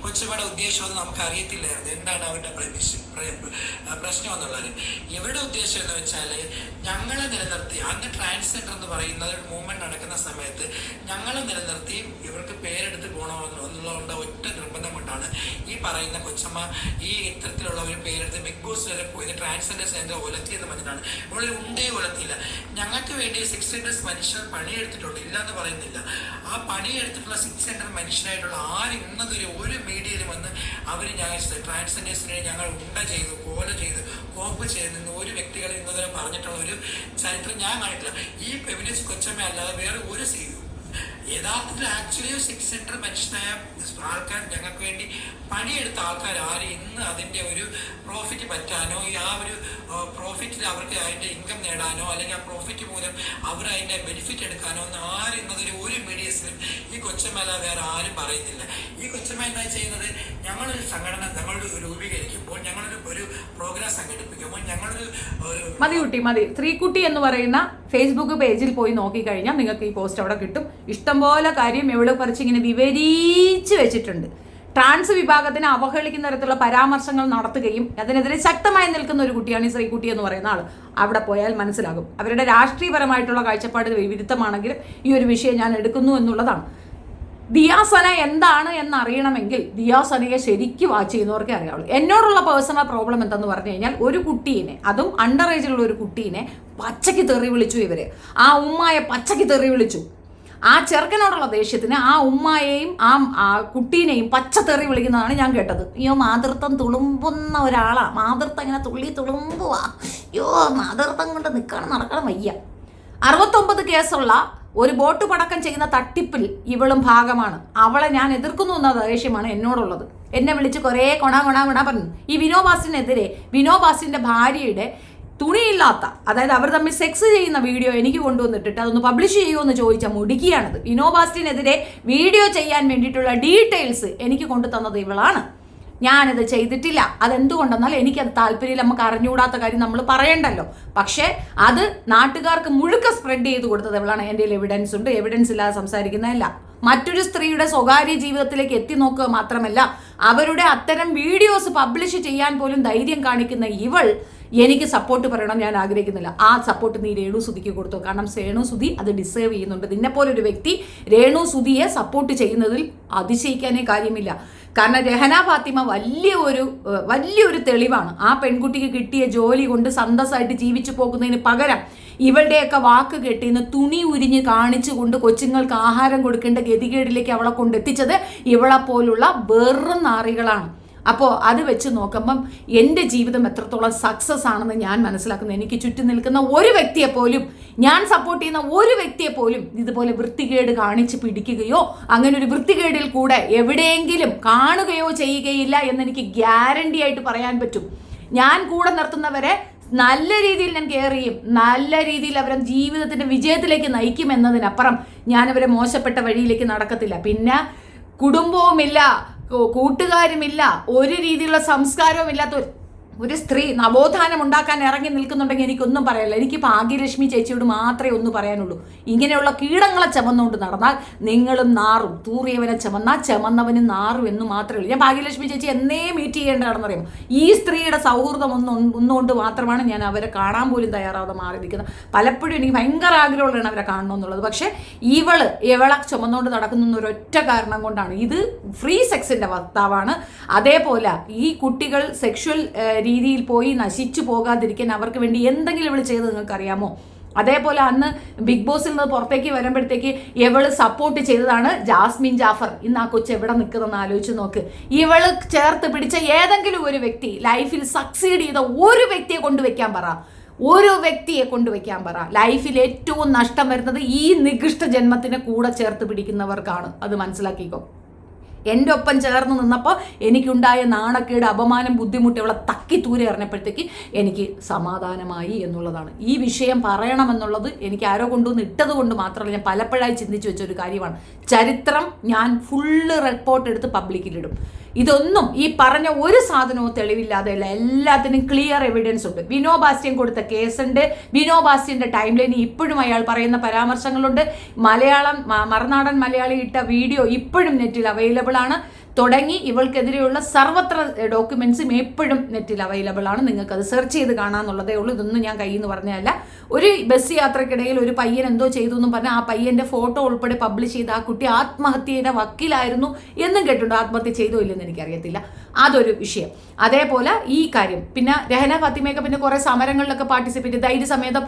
കൊച്ചമ്മയുടെ ഉദ്ദേശം നമുക്ക് അറിയത്തില്ലായിരുന്നു. എന്താണ് അവരുടെ പ്രശ്നം എന്നുള്ളത്. ഇവരുടെ ഉദ്ദേശം എന്ന് വെച്ചാൽ ഞങ്ങളെ നിലനിർത്തി, അന്ന് ട്രാൻസ്ജെൻഡർ എന്ന് പറയുന്ന ഒരു മൂവ്മെന്റ് നടക്കുന്ന സമയത്ത് ഞങ്ങളെ നിലനിർത്തി ഇവർക്ക് പേരെടുത്ത് പോകണമെന്നുള്ളതുകൊണ്ട് ഒറ്റ നിർബന്ധം കൊണ്ടാണ് ഈ പറയുന്ന കൊച്ചമ്മ ഈ ഇത്തരത്തിലുള്ള ഒരു പേരെടുത്ത് ബിഗ് ബോസ് വരെ പോയത്. ട്രാൻസ്ജെൻഡേഴ്സ് എന്റെ ഒലത്തിയെന്ന് പറഞ്ഞിട്ടാണ്. ഇവിടെ ഉണ്ടേ ഒലത്തിയില്ല. ഞങ്ങൾക്ക് വേണ്ടി 600 മനുഷ്യർ പണിയെടുത്തിട്ടുണ്ട്, ഇല്ല എന്ന് പറയുന്നില്ല. ആ പണിയെടുത്തിട്ടുള്ള 600 മനുഷ്യരായിട്ടുള്ള ആരും ഇന്നതൊരു ഒരു മീഡിയയിൽ വന്ന് അവർ ട്രാൻസ്ജെൻഡേഴ്സിനെ ഞങ്ങൾ ഉണ്ട ചെയ്തു, കോല ചെയ്തു, കോപ്പ് ചെയ്തെന്ന് ഒരു വ്യക്തികളെ ഇന്നതുവരെ പറഞ്ഞിട്ടുള്ള ഒരു ചരിത്രം ഞാൻ കണ്ടിട്ടില്ല. ഈ ഫെമിനിസ്റ്റ് കൊച്ചമ്മ അല്ലാതെ വേറെ ഒരു യഥാർത്ഥത്തിൽ ആക്ച്വലി 600 മനുഷ്യനായ ആൾക്കാർ, ഞങ്ങൾക്ക് വേണ്ടി പണിയെടുത്ത ആൾക്കാർ ആരും ഇന്ന് അതിൻ്റെ ഒരു പ്രോഫിറ്റ് പറ്റാനോ, ആ ഒരു പ്രോഫിറ്റിൽ അവർക്ക് അതിൻ്റെ ഇൻകം നേടാനോ, അല്ലെങ്കിൽ ആ പ്രോഫിറ്റ് മൂലം അവർ അതിൻ്റെ ബെനിഫിറ്റ് എടുക്കാനോ ഒന്നും ആരും ഇന്നതൊരു ഒരു മീഡിയസിലും ഈ കൊച്ചമ്മ വേറെ ആരും പറയുന്നില്ല. ഈ കൊച്ചമ്മ എന്താ ചെയ്യുന്നത്? ഞങ്ങളൊരു സംഘടന രൂപീകരിക്കുമ്പോൾ, ഞങ്ങളൊരു പ്രോഗ്രാം സംഘടിപ്പിക്കുമ്പോൾ, മതി സ്ത്രീക്കുട്ടി എന്ന് പറയുന്ന ഫേസ്ബുക്ക് പേജിൽ പോയി നോക്കിക്കഴിഞ്ഞാൽ നിങ്ങൾക്ക് ഈ പോസ്റ്റ് അവിടെ കിട്ടും. ഇഷ്ടംപോലെ കാര്യം എവിടെ പറിച്ച് ഇങ്ങനെ വിവരിച്ച് വെച്ചിട്ടുണ്ട്. ട്രാൻസ് വിഭാഗത്തിനെ അവഹേളിക്കുന്ന തരത്തിലുള്ള പരാമർശങ്ങൾ നടത്തുകയും അതിനെതിരെ ശക്തമായി നിൽക്കുന്ന ഒരു കുട്ടിയാണ് ഈ ശ്രീകുട്ടി എന്ന് പറയുന്ന ആൾ. അവിടെ പോയാൽ മനസ്സിലാകും. അവരുടെ രാഷ്ട്രീയപരമായിട്ടുള്ള കാഴ്ചപ്പാട് വിരുദ്ധമാണെങ്കിലും ഈ ഒരു വിഷയം ഞാൻ എടുക്കുന്നു എന്നുള്ളതാണ്. ദിയാസന എന്താണ് എന്നറിയണമെങ്കിൽ ദിയാസനയെ ശരിക്കും വാച്ച് ചെയ്യുന്നവർക്കേ അറിയാവുള്ളൂ. എന്നോടുള്ള പേഴ്സണൽ പ്രോബ്ലം എന്തെന്ന് പറഞ്ഞു കഴിഞ്ഞാൽ, ഒരു കുട്ടീനെ, അതും അണ്ടർ ഏജിലുള്ള ഒരു കുട്ടീനെ പച്ചയ്ക്ക് തെറി വിളിച്ചു ഇവര്. ആ ഉമ്മായെ പച്ചയ്ക്ക് തെറി വിളിച്ചു. ആ ചെറുക്കനോടുള്ള ദേഷ്യത്തിന് ആ ഉമ്മായെയും ആ കുട്ടീനെയും പച്ചത്തെറി വിളിക്കുന്നതാണ് ഞാൻ കേട്ടത്. അയ്യോ, മാതൃത്വം തുളുമ്പുന്ന ഒരാളാ. മാതൃത്വം ഇങ്ങനെ തുളുമ്പുവാ. അയ്യോ, മാതൃത്വം കൊണ്ട് നടക്കണം വയ്യ. 69 കേസുള്ള ഒരു ബോട്ട് പടക്കം ചെയ്യുന്ന തട്ടിപ്പിൽ ഇവളും ഭാഗമാണ്. അവളെ ഞാൻ എതിർക്കുന്നു എന്ന ദേഷ്യമാണ് എന്നോടുള്ളത്. എന്നെ വിളിച്ച് കുറേ കൊണ പറഞ്ഞു. ഈ വിനോബാസിനെതിരെ, വിനോബാസിന്റെ ഭാര്യയുടെ തുണിയില്ലാത്ത, അതായത് അവർ തമ്മിൽ സെക്സ് ചെയ്യുന്ന വീഡിയോ എനിക്ക് കൊണ്ടുവന്നിട്ടിട്ട് അതൊന്ന് പബ്ലിഷ് ചെയ്യുമെന്ന് ചോദിച്ച മുടുക്കിയാണത്. വിനോബാസിനെതിരെ വീഡിയോ ചെയ്യാൻ വേണ്ടിയിട്ടുള്ള ഡീറ്റെയിൽസ് എനിക്ക് കൊണ്ടു തന്നത് ഇവളാണ്. ഞാനത് ചെയ്തിട്ടില്ല. അതെന്തുകൊണ്ടെന്നാൽ എനിക്കത് താല്പര്യമില്ല. നമുക്ക് അറിഞ്ഞുകൂടാത്ത കാര്യം നമ്മൾ പറയണ്ടല്ലോ. പക്ഷേ അത് നാട്ടുകാർക്ക് മുഴുക്ക സ്പ്രെഡ് ചെയ്ത് കൊടുത്തത് ഇവളാണ്. എൻ്റെ എവിഡൻസ് ഉണ്ട്. എവിഡൻസ് ഇല്ലാതെ സംസാരിക്കുന്നതല്ല. മറ്റൊരു സ്ത്രീയുടെ സ്വകാര്യ ജീവിതത്തിലേക്ക് എത്തി നോക്കുക മാത്രമല്ല, അവരുടെ അത്തരം വീഡിയോസ് പബ്ലിഷ് ചെയ്യാൻ പോലും ധൈര്യം കാണിക്കുന്ന ഇവൾ എനിക്ക് സപ്പോർട്ട് പറയണം ഞാൻ ആഗ്രഹിക്കുന്നില്ല. ആ സപ്പോർട്ട് നീ രേണു സുധിക്ക് കൊടുത്തു. കാരണം രേണു സുധി അത് ഡിസേർവ് ചെയ്യുന്നുണ്ട്. നിന്നെപ്പോലൊരു വ്യക്തി രേണു സുധിയെ സപ്പോർട്ട് ചെയ്യുന്നതിൽ അതിശയിക്കാനേ കാര്യമില്ല. കാരണം രഹന ഫാത്തിമ വലിയൊരു തെളിവാണ്. ആ പെൺകുട്ടിക്ക് കിട്ടിയ ജോലി കൊണ്ട് സന്തോഷമായിട്ട് ജീവിച്ചു പോകുന്നതിന് പകരം ഇവളുടെയൊക്കെ വാക്ക് കേട്ട് ഇന്ന് തുണി ഉരിഞ്ഞ് കാണിച്ചുകൊണ്ട് കൊച്ചുങ്ങൾക്ക് ആഹാരം കൊടുക്കേണ്ട ഗതികേടിലേക്ക് അവളെ കൊണ്ടെത്തിച്ചത് ഇവളെപ്പോലുള്ള വെറും നാറികളാണ്. അപ്പോൾ അത് വെച്ച് നോക്കുമ്പം എൻ്റെ ജീവിതം എത്രത്തോളം സക്സസ് ആണെന്ന് ഞാൻ മനസ്സിലാക്കുന്നു. എനിക്ക് ചുറ്റും നിൽക്കുന്ന ഒരു വ്യക്തിയെ പോലും, ഞാൻ സപ്പോർട്ട് ചെയ്യുന്ന ഒരു വ്യക്തിയെ പോലും ഇതുപോലെ വൃത്തികേട് കാണിച്ച് പിടിക്കുകയോ അങ്ങനെ ഒരു വൃത്തികേടിൽ കൂടെ എവിടെയെങ്കിലും കാണുകയോ ചെയ്യുകയില്ല എന്നെനിക്ക് ഗ്യാരണ്ടി ആയിട്ട് പറയാൻ പറ്റും. ഞാൻ കൂടെ നിർത്തുന്നവരെ നല്ല രീതിയിൽ ഞാൻ കെയർ ചെയ്യും. നല്ല രീതിയിൽ അവരെ ജീവിതത്തിൻ്റെ വിജയത്തിലേക്ക് നയിക്കും എന്നതിനപ്പുറം ഞാൻ അവരെ മോശപ്പെട്ട വഴിയിലേക്ക് നടക്കത്തില്ല. പിന്നെ കുടുംബവുമില്ല, കൂട്ടുകാരുമില്ല, ഒരു രീതിയിലുള്ള സംസ്കാരവും ഇല്ലാത്ത ഒരു സ്ത്രീ നവോത്ഥാനം ഉണ്ടാക്കാൻ ഇറങ്ങി നിൽക്കുന്നുണ്ടെങ്കിൽ എനിക്കൊന്നും പറയാനില്ല. എനിക്ക് ഭാഗ്യലക്ഷ്മി ചേച്ചിയോട് മാത്രമേ ഒന്നും പറയാനുള്ളൂ. ഇങ്ങനെയുള്ള കീടങ്ങളെ ചുമന്നുകൊണ്ട് നടന്നാൽ നിങ്ങളും നാറും. തൂറിയവനെ ചുമന്നാൽ ചുമന്നവന് നാറും എന്ന് മാത്രമേ ഉള്ളൂ. ഞാൻ ഭാഗ്യലക്ഷ്മി ചേച്ചി എന്നേ മീറ്റ് ചെയ്യേണ്ടതാണെന്നറിയാം. ഈ സ്ത്രീയുടെ സൗഹൃദം ഒന്നുകൊണ്ട് മാത്രമാണ് ഞാൻ അവരെ കാണാൻ പോലും തയ്യാറാവാതെ മാറി നിൽക്കുന്നത്. പലപ്പോഴും എനിക്ക് ഭയങ്കര ആഗ്രഹമുള്ളതാണ് അവരെ കാണണമെന്നുള്ളത്. പക്ഷേ ഇവളെ ചുമന്നുകൊണ്ട് നടക്കുന്ന ഒരൊറ്റ കാരണം കൊണ്ടാണ്. ഇത് ഫ്രീ സെക്സിൻ്റെ വക്താവാണ്. അതേപോലെ ഈ കുട്ടികൾ സെക്ഷൽ രീതിയിൽ പോയി നശിച്ചു പോകാതിരിക്കാൻ അവർക്ക് വേണ്ടി എന്തെങ്കിലും ഇവൾ ചെയ്ത് നിങ്ങൾക്കറിയാമോ? അതേപോലെ അന്ന് ബിഗ് ബോസിൽ നിന്ന് പുറത്തേക്ക് വരുമ്പോഴത്തേക്ക് ഇവള് സപ്പോർട്ട് ചെയ്തതാണ് ജാസ്മിൻ ജാഫർ. ഇന്ന് ആ കൊച്ചു എവിടെ നിൽക്കുന്നതെന്ന് ആലോചിച്ച് നോക്ക്. ഇവള് ചേർത്ത് പിടിച്ച ഏതെങ്കിലും ഒരു വ്യക്തി, ലൈഫിൽ സക്സീഡ് ചെയ്ത ഒരു വ്യക്തിയെ കൊണ്ടുവയ്ക്കാൻ പറ. ഒരു വ്യക്തിയെ കൊണ്ടുവയ്ക്കാൻ പറ. ലൈഫിൽ ഏറ്റവും നഷ്ടം വരുന്നത് ഈ നികൃഷ്ട ജന്മത്തിനെ കൂടെ ചേർത്ത് പിടിക്കുന്നവർക്കാണ്. അത് മനസ്സിലാക്കിക്കോ. എൻ്റെ ഒപ്പം ചേർന്ന് നിന്നപ്പോൾ എനിക്കുണ്ടായ നാണക്കേട്, അപമാനം, ബുദ്ധിമുട്ട് അവളെ തക്കി തൂരെ എറിഞ്ഞപ്പോഴത്തേക്ക് എനിക്ക് സമാധാനമായി എന്നുള്ളതാണ്. ഈ വിഷയം പറയണമെന്നുള്ളത് എനിക്ക് ആരോ കൊണ്ടുവന്ന് ഇട്ടത് കൊണ്ട് മാത്രമല്ല, ഞാൻ പലപ്പോഴായി ചിന്തിച്ചു വെച്ചൊരു കാര്യമാണ്. ചരിത്രം ഞാൻ ഫുള്ള് റിപ്പോർട്ട് എടുത്ത് പബ്ലിക്കിലിടും. ഇതൊന്നും ഈ പറഞ്ഞ ഒരു സാധനവും തെളിവില്ലാതെയല്ല, എല്ലാത്തിനും ക്ലിയർ എവിഡൻസ് ഉണ്ട്. വിനോ ബാസ്റ്റ്യൻ കൊടുത്ത കേസുണ്ട്. വിനോ ബാസ്റ്റ്യൻ്റെ ടൈം ലൈനിൽ ഇപ്പോഴും അയാൾ പറയുന്ന പരാമർശങ്ങളുണ്ട്. മറുനാടൻ മലയാളി ഇട്ട വീഡിയോ ഇപ്പോഴും നെറ്റിൽ അവൈലബിൾ ആണ്. തുടങ്ങി ഇവൾക്കെതിരെയുള്ള സർവത്ര ഡോക്യുമെന്റ്സും എപ്പോഴും നെറ്റിൽ അവൈലബിൾ ആണ്. നിങ്ങൾക്കത് സെർച്ച് ചെയ്ത് കാണാമെന്നുള്ളതേ ഉള്ളൂ. ഇതൊന്നും ഞാൻ കയ്യിൽ നിന്ന് പറഞ്ഞതല്ല. ഒരു ബസ് യാത്രക്കിടയിൽ ഒരു പയ്യൻ എന്തോ ചെയ്തു എന്നും പറഞ്ഞാൽ ആ പയ്യൻ്റെ ഫോട്ടോ ഉൾപ്പെടെ പബ്ലിഷ് ചെയ്ത് ആ കുട്ടി ആത്മഹത്യയുടെ വക്കീലായിരുന്നു എന്നും കേട്ടിട്ടുണ്ട്. ആത്മഹത്യ ചെയ്തോ ഇല്ലെന്ന് എനിക്കറിയത്തില്ല. അതൊരു വിഷയം. അതേപോലെ ഈ കാര്യം പിന്നെ രഹന ഫാത്തിമയൊക്കെ പിന്നെ കുറേ സമരങ്ങളിലൊക്കെ പാർട്ടിസിപ്പേറ്റ്, ധൈര്യസമേതം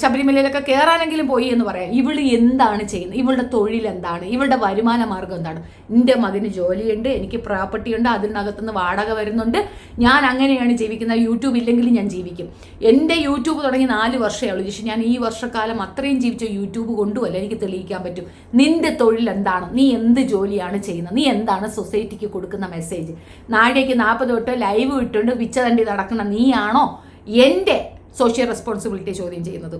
ശബരിമലയിലൊക്കെ കയറാനെങ്കിലും പോയി എന്ന് പറയാം. ഇവള് എന്താണ് ചെയ്യുന്നത്? ഇവളുടെ തൊഴിൽ എന്താണ്? ഇവളുടെ വരുമാന മാർഗം എന്താണ്? എൻ്റെ മകന് ജോലിയുണ്ട്, എനിക്ക് പ്രോപ്പർട്ടി ഉണ്ട്, അതിനകത്തുനിന്ന് വാടക വരുന്നുണ്ട്, ഞാൻ അങ്ങനെയാണ് ജീവിക്കുന്നത്. യൂട്യൂബ് ഇല്ലെങ്കിൽ ഞാൻ ജീവിക്കും. എൻ്റെ യൂട്യൂബ് തുടങ്ങി 4 വർഷമേ ഉള്ളൂ. പക്ഷേ ഞാൻ ഈ വർഷക്കാലം അത്രയും ജീവിച്ച യൂട്യൂബ് കൊണ്ടുമല്ല എനിക്ക് തെളിയിക്കാൻ പറ്റും. നിന്റെ തൊഴിൽ എന്താണ്? നീ എന്ത് ജോലിയാണ് ചെയ്യുന്നത്? നീ എന്താണ് സൊസൈറ്റിക്ക് കൊടുക്കുന്ന മെസ്സേജ്? നാഴേക്ക് 40 തൊട്ട് ലൈവ് ഇട്ടുകൊണ്ട് പിച്ചതണ്ടി നടക്കുന്ന നീയാണോ എൻ്റെ സോഷ്യൽ റെസ്പോൺസിബിലിറ്റി ചോദ്യം ചെയ്യുന്നത്?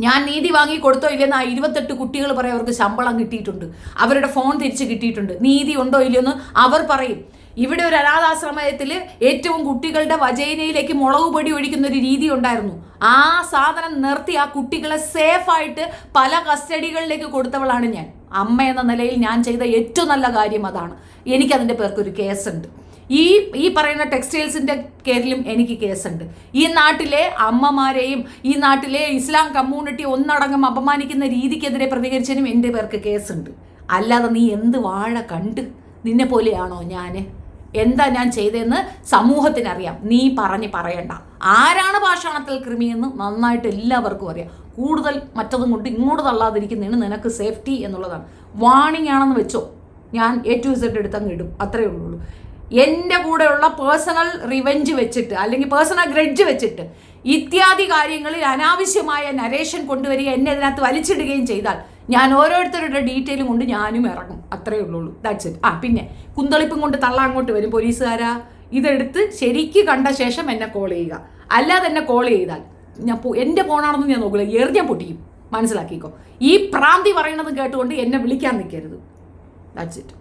ഞാൻ നീതി വാങ്ങി കൊടുത്തോ ഇല്ലെന്ന് 28 കുട്ടികൾ പറയും അവർക്ക് ശമ്പളം കിട്ടിയിട്ടുണ്ട്, അവരുടെ ഫോൺ തിരിച്ച് കിട്ടിയിട്ടുണ്ട്. നീതി ഉണ്ടോ ഇല്ലയെന്ന് അവർ പറയും. ഇവിടെ ഒരു അനാഥാശ്രമത്തിൽ ഏറ്റവും കുട്ടികളുടെ വജൈനയിലേക്ക് മുളക് പൊടി ഒഴിക്കുന്ന ഒരു രീതി ഉണ്ടായിരുന്നു. ആ സാധനം നിർത്തി ആ കുട്ടികളെ സേഫായിട്ട് പല കസ്റ്റഡികളിലേക്ക് കൊടുത്തവളാണ് ഞാൻ. അമ്മ എന്ന നിലയിൽ ഞാൻ ചെയ്ത ഏറ്റവും നല്ല കാര്യം അതാണ്. എനിക്കതിൻ്റെ പേർക്കൊരു കേസുണ്ട്. ഈ പറയുന്ന ടെക്സ്റ്റൈൽസിൻ്റെ കേസിലും എനിക്ക് കേസുണ്ട്. ഈ നാട്ടിലെ അമ്മമാരെയും ഈ നാട്ടിലെ ഇസ്ലാം കമ്മ്യൂണിറ്റി ഒന്നടങ്കം അപമാനിക്കുന്ന രീതിക്കെതിരെ പ്രതികരിച്ചതിനും എൻ്റെ പേർക്ക് കേസുണ്ട്. അല്ലാതെ നീ എന്ത് വാഴ കണ്ട്? നിന്നെ പോലെയാണോ ഞാൻ? എന്താ ഞാൻ ചെയ്തതെന്ന് സമൂഹത്തിനറിയാം. നീ പറയണ്ട. ആരാണ് പാഷാണത്തിൽ കൃമിയെന്ന് നന്നായിട്ട് എല്ലാവർക്കും അറിയാം. കൂടുതൽ മറ്റതും കൊണ്ട് ഇങ്ങോട്ട് തള്ളാതിരിക്കുന്നതാണ് നിനക്ക് സേഫ്റ്റി എന്നുള്ളതാണ്. വാണിംഗ് ആണെന്ന് വെച്ചോ. ഞാൻ A to Z എടുത്തങ്ങ് ഇടും. അത്രയേ ഉള്ളൂ. എൻ്റെ കൂടെയുള്ള പേഴ്സണൽ റിവെഞ്ച് വെച്ചിട്ട് അല്ലെങ്കിൽ പേഴ്സണൽ ഗ്രഡ്ജ് വെച്ചിട്ട് ഇത്യാദി കാര്യങ്ങളിൽ അനാവശ്യമായ നരേഷൻ കൊണ്ടുവരിക, എന്നെ ഇതിനകത്ത് വലിച്ചിടുകയും ചെയ്താൽ ഞാൻ ഓരോരുത്തരുടെ ഡീറ്റെയിലും കൊണ്ട് ഞാനും ഇറങ്ങും. അത്രയേ ഉള്ളൂ. That's it. പിന്നെ കുന്തളിപ്പും കൊണ്ട് തള്ള അങ്ങോട്ട് വരും പോലീസുകാരാ. ഇതെടുത്ത് ശരിക്ക് കണ്ട ശേഷം എന്നെ കോൾ ചെയ്യുക. അല്ലാതെ എന്നെ കോൾ ചെയ്താൽ ഞാൻ എൻ്റെ ഫോണാണെന്ന് ഞാൻ നോക്കില്ല, ഞാൻ പൊട്ടിക്കും. മനസ്സിലാക്കിക്കോ. ഈ പ്രാന്തി പറയണത് കേട്ടുകൊണ്ട് എന്നെ വിളിക്കാൻ നിൽക്കരുത്. That's it.